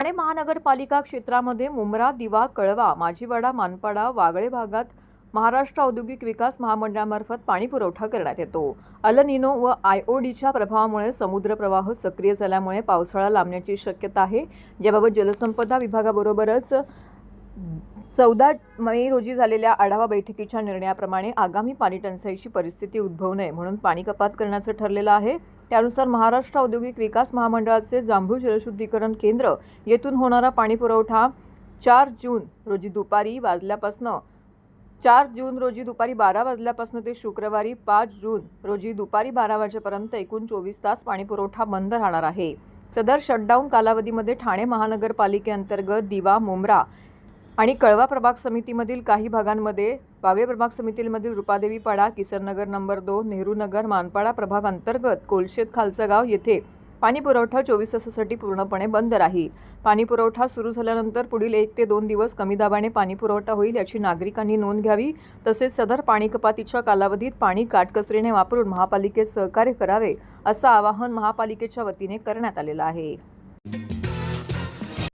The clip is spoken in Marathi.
ठाणे महानगरपालिका क्षेत्रामध्ये मुंब्रा, दिवा, कळवा, माजीवाडा, मानपाडा, वागळे भागात महाराष्ट्र औद्योगिक विकास महामंडळामार्फत पाणी पुरवठा करण्यात येतो। अल निनो व आयओडीच्या प्रभावामुळे समुद्र प्रवाह सक्रिय झाल्यामुळे पावसाळा लांबण्याची शक्यता आहे। याबाबत जलसंपदा विभागाबरोबरच 14 मे रोजी झालेल्या आढावा बैठकीच्या निर्णयाप्रमाणे आगामी पाणी टंचाईची परिस्थिती उद्भवू नये म्हणून पाणी कपात करण्याचं ठरलेलं आहे। त्यानुसार महाराष्ट्र औद्योगिक विकास महामंडळाचे जांभूळ जलशुद्धीकरण केंद्र येथून होणारा पाणी पुरवठा 4 जून रोजी दुपारी 12 वाजल्यापासून ते शुक्रवारी 5 जून रोजी दुपारी 12 वाजेपर्यंत एकूण 24 तास पाणी पुरवठा बंद राहणार आहे। सदर शटडाऊन कालावधीमध्ये ठाणे महानगरपालिकेअंतर्गत दिवा, मुंब्रा आणि कळवा प्रभाग समितीमधील काही भागांमध्ये, वागळे प्रभाग समितीमधील रुपादेवी पाडा, किसननगर नंबर 2, नेहरू नगर, मानपाडा प्रभाग अंतर्गत कोलशेत खालचं गाव येथे पाणी पुरवठा 24 तासासाठी पूर्णपणे बंद राहील। पाणी पुरवठा सुरू झाल्यानंतर पुढील 1 ते 2 दिवस कमी दाबाने पाणी पुरवठा होईल याची नागरिकांनी नोंद घ्यावी। तसेच सदर पाणी कपातीच्या कालावधीत पाणी काटकसरीने वापरून महापालिकेस सहकार्य करावे असं आवाहन महापालिकेच्या वतीने करण्यात आलेलं आहे।